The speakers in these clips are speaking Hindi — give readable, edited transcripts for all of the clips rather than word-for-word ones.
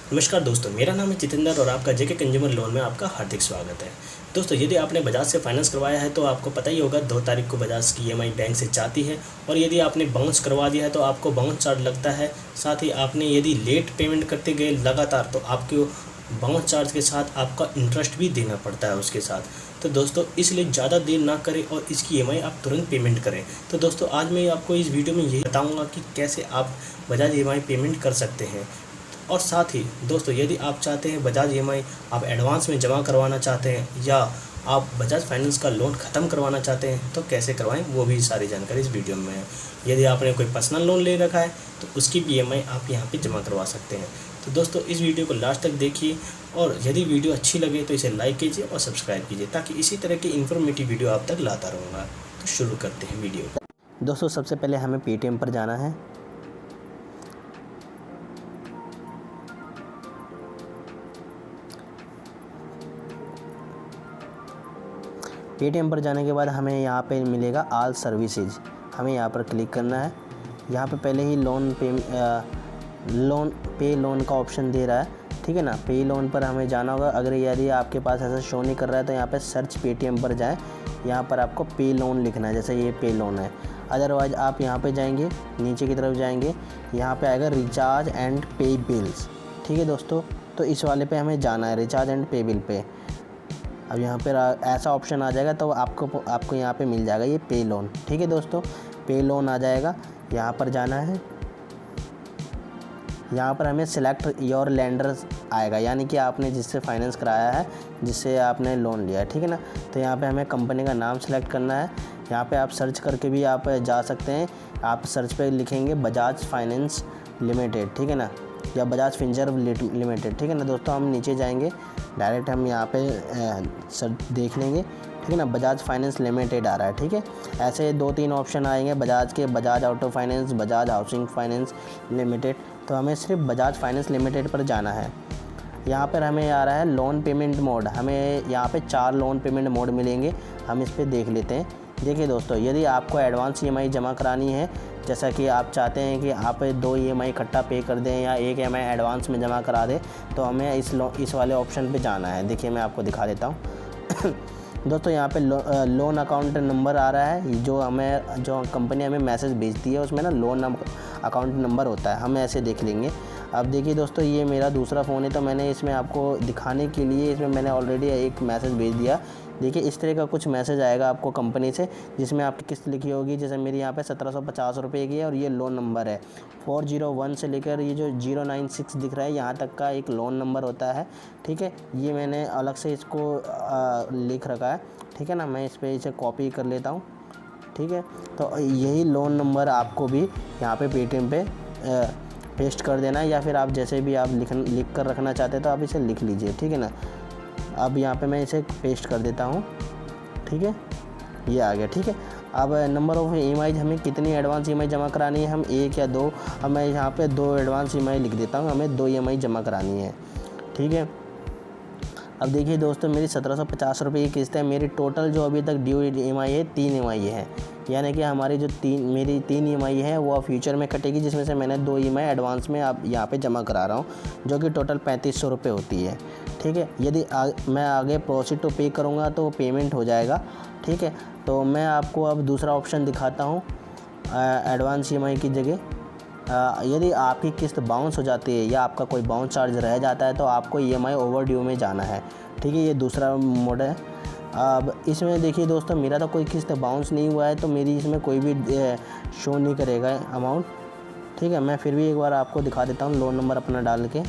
नमस्कार दोस्तों, मेरा नाम है जितेंद्र और आपका जेके कंज्यूमर लोन में आपका हार्दिक स्वागत है। दोस्तों, यदि आपने बजाज से फाइनेंस करवाया है तो आपको पता ही होगा 2 तारीख को बजाज की ईएमआई बैंक से जाती है और यदि आपने बाउंस करवा दिया है तो आपको बाउंस चार्ज लगता है। साथ ही आपने यदि लेट पेमेंट करते गए लगातार तो आपको बाउंस चार्ज के साथ आपका इंटरेस्ट भी देना पड़ता है उसके साथ। तो दोस्तों, इसलिए ज़्यादा देर ना करें और इसकी ईएमआई आप तुरंत पेमेंट करें। तो दोस्तों, आज मैं आपको इस वीडियो में यही बताऊँगा कि कैसे आप बजाज ईएमआई पेमेंट कर सकते हैं। और साथ ही दोस्तों, यदि आप चाहते हैं बजाज ईएमआई आप एडवांस में जमा करवाना चाहते हैं या आप बजाज फाइनेंस का लोन ख़त्म करवाना चाहते हैं तो कैसे करवाएं, वो भी सारी जानकारी इस वीडियो में है। यदि आपने कोई पर्सनल लोन ले रखा है तो उसकी भी ईएमआई आप यहाँ पे जमा करवा सकते हैं। तो दोस्तों, इस वीडियो को लास्ट तक देखिए और यदि वीडियो अच्छी लगे तो इसे लाइक कीजिए और सब्सक्राइब कीजिए ताकि इसी तरह की इन्फॉर्मेटिव वीडियो आप तक लाता रहूँगा। तो शुरू करते हैं वीडियो को। दोस्तों, सबसे पहले हमें पेटीएम पर जाना है। पेटीएम पर जाने के बाद हमें यहाँ पे मिलेगा ऑल सर्विसेज, हमें यहाँ पर क्लिक करना है। यहाँ पे पहले ही पे लोन का ऑप्शन दे रहा है, ठीक है ना। पे लोन पर हमें जाना होगा। अगर यदि आपके पास ऐसा शो नहीं कर रहा है तो यहाँ पे सर्च पेटीएम पर जाएं। यहाँ पर आपको पे लोन लिखना है, जैसे ये पे लोन है। अदरवाइज़ आप यहाँ पे जाएंगे, नीचे की तरफ जाएंगे, यहाँ पे आएगा रिचार्ज एंड पे बिल्स, ठीक है दोस्तों। तो इस वाले पे हमें जाना है, रिचार्ज एंड पे बिल पे। अब यहाँ पर ऐसा ऑप्शन आ जाएगा तो आपको यहाँ पे मिल जाएगा ये पे लोन, ठीक है दोस्तों। पे लोन आ जाएगा, यहाँ पर जाना है। यहाँ पर हमें सिलेक्ट योर लेंडर आएगा, यानी कि आपने जिससे फाइनेंस कराया है, जिससे आपने लोन लिया है, ठीक है ना। तो यहाँ पे हमें कंपनी का नाम सेलेक्ट करना है। यहाँ पे आप सर्च करके भी आप जा सकते हैं। आप सर्च पे लिखेंगे बजाज फाइनेंस लिमिटेड, ठीक है ना, या बजाज फिंसर्व लिमिटेड, ठीक है ना दोस्तों। हम नीचे जाएंगे, डायरेक्ट हम यहाँ पे सर्च देख लेंगे, ठीक है ना। बजाज फाइनेंस लिमिटेड आ रहा है, ठीक है। ऐसे 2-3 ऑप्शन आएंगे बजाज के, Bajaj auto finance, Bajaj housing finance limited. तो हमें सिर्फ बजाज फाइनेंस लिमिटेड पर जाना है। यहाँ पर हमें आ रहा है लोन पेमेंट मोड। हमें यहाँ पे 4 लोन पेमेंट मोड मिलेंगे, हम इस पर देख लेते हैं। देखिए दोस्तों, यदि आपको एडवांस ईएमआई जमा करानी है, जैसा कि आप चाहते हैं कि आप 2 ईएमआई इकट्ठा पे कर दें या 1 ईएमआई एडवांस में जमा करा दें, तो हमें इस वाले ऑप्शन पे जाना है। देखिए, मैं आपको दिखा देता हूँ। दोस्तों, यहाँ पे लोन अकाउंट नंबर आ रहा है, जो कंपनी हमें मैसेज भेजती है उसमें ना लोन अकाउंट नंबर होता है, हम ऐसे देख लेंगे। अब देखिए दोस्तों, ये मेरा दूसरा फ़ोन है तो मैंने इसमें आपको दिखाने के लिए इसमें मैंने ऑलरेडी एक मैसेज भेज दिया। देखिए, इस तरह का कुछ मैसेज आएगा आपको कंपनी से, जिसमें आपकी किस्त लिखी होगी। जैसे मेरी यहाँ पे 1750 रुपये की है और ये लोन नंबर है 401 से लेकर ये जो 096 दिख रहा है यहाँ तक का एक लोन नंबर होता है, ठीक है। ये मैंने अलग से इसको लिख रखा है, ठीक है ना। मैं इस पर इसे कॉपी कर लेता हूँ, ठीक है। तो यही लोन नंबर आपको भी यहाँ पे पेटीएम पे पेस्ट कर देना है, या फिर आप जैसे भी आप लिख कर रखना चाहते हैं तो आप इसे लिख लीजिए, ठीक है ना। अब यहाँ पे मैं इसे पेस्ट कर देता हूँ, ठीक है। ये आ गया, ठीक है। अब नंबर ऑफ ईएमआई हमें कितनी एडवांस ईएमआई जमा करानी है, हम 1 या 2। अब मैं यहाँ पे 2 एडवांस ईएमआई लिख देता हूँ, हमें 2 ईएमआई जमा करानी है, ठीक है। अब देखिए दोस्तों, मेरी 1750 रुपये की किस्त है। मेरी टोटल जो अभी तक ड्यू ईएमआई है 3 ईएमआई है, यानी कि हमारी जो मेरी 3 ईएमआई है वो फ्यूचर में कटेगी, जिसमें से मैंने 2 ईएमआई एडवांस में अब यहाँ पे जमा करा रहा हूँ, जो कि टोटल 3500 रुपये होती है, ठीक है। यदि मैं आगे प्रोसीड टू पे करूँगा तो पेमेंट हो जाएगा, ठीक है। तो मैं आपको अब दूसरा ऑप्शन दिखाता हूँ एडवांस ईएमआई की जगह। यदि आपकी किस्त बाउंस हो जाती है या आपका कोई बाउंस चार्ज रह जाता है तो आपको ईएमआई ओवरड्यू में जाना है, ठीक है। ये दूसरा मोड है। अब इसमें देखिए दोस्तों, मेरा तो कोई किस्त बाउंस नहीं हुआ है तो मेरी इसमें कोई भी शो नहीं करेगा अमाउंट, ठीक है। मैं फिर भी एक बार आपको दिखा देता हूँ लोन नंबर अपना डाल के।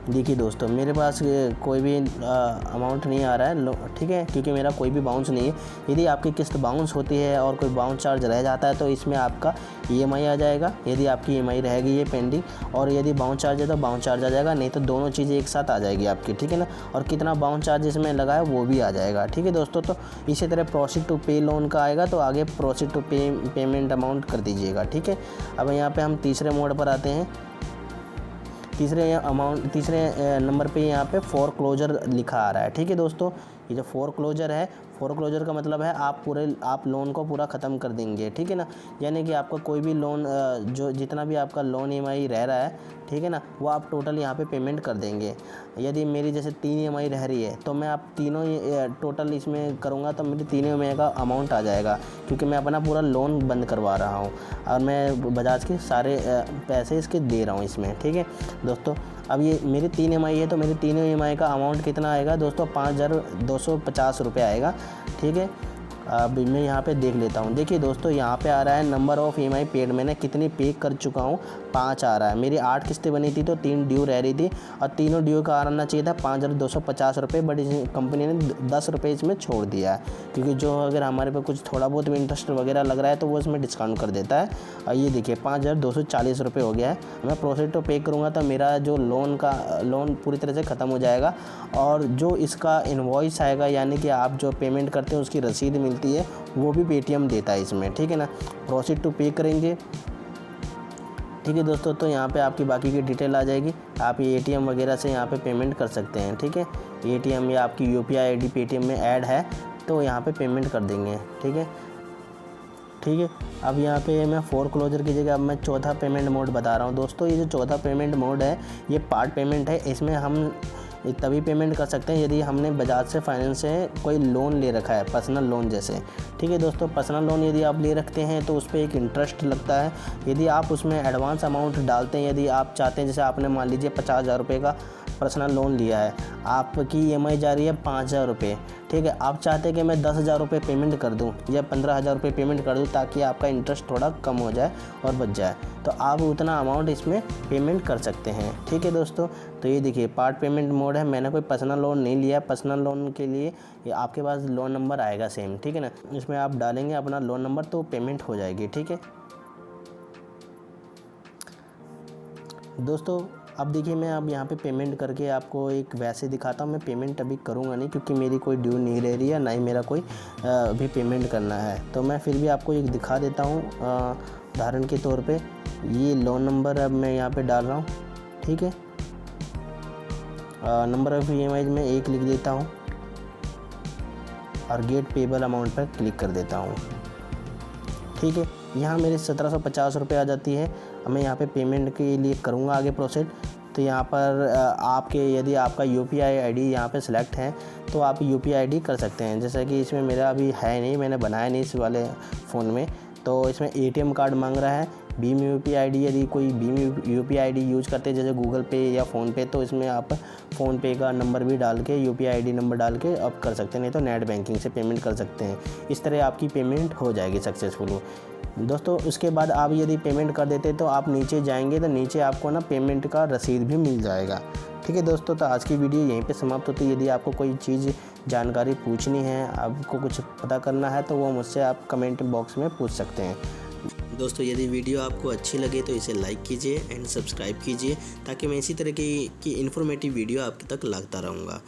देखिए दोस्तों, मेरे पास कोई भी अमाउंट नहीं आ रहा है, ठीक है, क्योंकि मेरा कोई भी बाउंस नहीं है। यदि आपकी किस्त बाउंस होती है और कोई बाउंस चार्ज रह जाता है तो इसमें आपका ईएमआई आ जाएगा, यदि आपकी ईएमआई रहेगी ये पेंडिंग, और यदि बाउंस चार्ज है तो बाउंस चार्ज आ जाएगा, नहीं तो दोनों चीज़ें एक साथ आ जाएगी आपकी, ठीक है ना। और कितना बाउंस चार्ज इसमें लगा है वो भी आ जाएगा, ठीक है दोस्तों। तो इसी तरह प्रोसीड टू पे लोन का आएगा तो आगे प्रोसीड टू पेमेंट अमाउंट कर दीजिएगा, ठीक है। अब यहाँ पर हम तीसरे मोड पर आते हैं। तीसरे नंबर पे यहाँ पे फोरक्लोजर लिखा आ रहा है, ठीक है दोस्तों। ये जो फोरक्लोजर है, फोरक्लोजर का मतलब है आप लोन को पूरा ख़त्म कर देंगे, ठीक है ना। यानी कि आपका कोई भी लोन जो जितना भी आपका लोन EMI रह रहा है, ठीक है ना, वो आप टोटल यहाँ पे पेमेंट कर देंगे। यदि मेरी जैसे 3 EMI रह रही है तो मैं आप तीनों टोटल इसमें करूँगा तो मेरी 3 EMI का अमाउंट आ जाएगा, क्योंकि मैं अपना पूरा लोन बंद करवा रहा हूँ और मैं बजाज के सारे पैसे इसके दे रहा हूँ इसमें, ठीक है दोस्तों। अब ये मेरी 3 EMI है तो मेरी तीनों EMI का अमाउंट कितना आएगा दोस्तों, 5250 रुपये आएगा, ठीक है। अब मैं यहाँ पे देख लेता हूँ। देखिए दोस्तों, यहाँ पे आ रहा है नंबर ऑफ़ EMI पेड, मैंने कितनी पे कर चुका हूँ, 5 आ रहा है। मेरी 8 किस्तें बनी थी तो 3 ड्यू रह रही थी और तीनों ड्यू का आना चाहिए था 5250 रुपये, बट कंपनी ने 10 रुपये इसमें छोड़ दिया है, क्योंकि जो अगर हमारे पे कुछ थोड़ा बहुत भी इंटरेस्ट वगैरह लग रहा है तो वो इसमें डिस्काउंट कर देता है। और ये देखिए 5240 रुपये हो गया है। मैं प्रोसेस तो पे करूँगा तो मेरा जो लोन पूरी तरह से ख़त्म हो जाएगा और जो इसका इनवॉइस आएगा, यानी कि आप जो पेमेंट करते हैं उसकी रसीद मिलती है, वो भी पेटीएम देता है इसमें, ठीक है ना। प्रोसीड टू पे करेंगे, ठीक है दोस्तों। तो यहाँ पे आपकी बाकी की डिटेल आ जाएगी। आप ये ATM वगैरह से यहाँ पे पेमेंट कर सकते हैं, ठीक है। ATM या आपकी UPI ID पेटीएम में ऐड है तो यहाँ पे पेमेंट कर देंगे, ठीक है। अब यहाँ पे मैं फोरक्लोजर की जगह अब मैं चौथा पेमेंट मोड बता रहा हूँ दोस्तों। ये जो चौथा पेमेंट मोड है ये पार्ट पेमेंट है। इसमें हम तभी पेमेंट कर सकते हैं यदि हमने बजाज से फाइनेंस से कोई लोन ले रखा है, पर्सनल लोन जैसे, ठीक है दोस्तों। पर्सनल लोन यदि आप ले रखते हैं तो उस पर एक इंटरेस्ट लगता है। यदि आप उसमें एडवांस अमाउंट डालते हैं, यदि आप चाहते हैं, जैसे आपने मान लीजिए 50,000 रुपये का पर्सनल लोन लिया है, आपकी EMI जा रही है 5,000 रुपये, ठीक है। आप चाहते हैं कि मैं 10,000 रुपये पेमेंट कर दूं या 15,000 रुपये पेमेंट कर दूं ताकि आपका इंटरेस्ट थोड़ा कम हो जाए और बच जाए, तो आप उतना अमाउंट इसमें पेमेंट कर सकते हैं, ठीक है दोस्तों। तो ये देखिए पार्ट पेमेंट मोड है। मैंने कोई पर्सनल लोन नहीं लिया। पर्सनल लोन के लिए ये आपके पास लोन नंबर आएगा सेम, ठीक है ना। इसमें आप डालेंगे अपना लोन नंबर तो पेमेंट हो जाएगी, ठीक है दोस्तों। अब देखिए मैं अब यहाँ पे पेमेंट करके आपको एक वैसे दिखाता हूँ। मैं पेमेंट अभी करूँगा नहीं क्योंकि मेरी कोई ड्यू नहीं रह रही है, ना ही मेरा कोई अभी पेमेंट करना है, तो मैं फिर भी आपको एक दिखा देता हूँ उदाहरण के तौर पे। ये लोन नंबर अब मैं यहाँ पे डाल रहा हूँ, ठीक है। नंबर ऑफ EMI में 1 लिख देता हूँ और गेट पेबल अमाउंट पर क्लिक कर देता हूँ, ठीक है। यहाँ मेरे 1750 रुपये आ जाती है। अब मैं यहाँ पे पेमेंट के लिए करूँगा आगे प्रोसेस। तो यहाँ पर आपके यदि आपका UPI ID यहाँ पे सिलेक्ट है तो आप UPI ID कर सकते हैं। जैसा कि इसमें मेरा अभी है नहीं, मैंने बनाया नहीं इस वाले फ़ोन में, तो इसमें ATM कार्ड मांग रहा है। भीम UPI ID, यदि कोई भीम UPI ID यूज़ करते हैं जैसे गूगल पे या फ़ोनपे, तो इसमें आप फ़ोनपे का नंबर भी डाल के UPI ID नंबर डाल के अब कर सकते हैं, नहीं तो नेट बैंकिंग से पेमेंट कर सकते हैं। इस तरह आपकी पेमेंट हो जाएगी सक्सेसफुल दोस्तों। उसके बाद आप यदि पेमेंट कर देते तो आप नीचे जाएंगे तो नीचे आपको ना पेमेंट का रसीद भी मिल जाएगा, ठीक है दोस्तों। तो आज की वीडियो यहीं पे समाप्त होती है। यदि आपको कोई चीज़ जानकारी पूछनी है, आपको कुछ पता करना है, तो वो मुझसे आप कमेंट बॉक्स में पूछ सकते हैं दोस्तों। यदि वीडियो आपको अच्छी लगे तो इसे लाइक कीजिए एंड सब्सक्राइब कीजिए, ताकि मैं इसी तरह की इन्फॉर्मेटिव वीडियो आप तक लाता रहूँगा।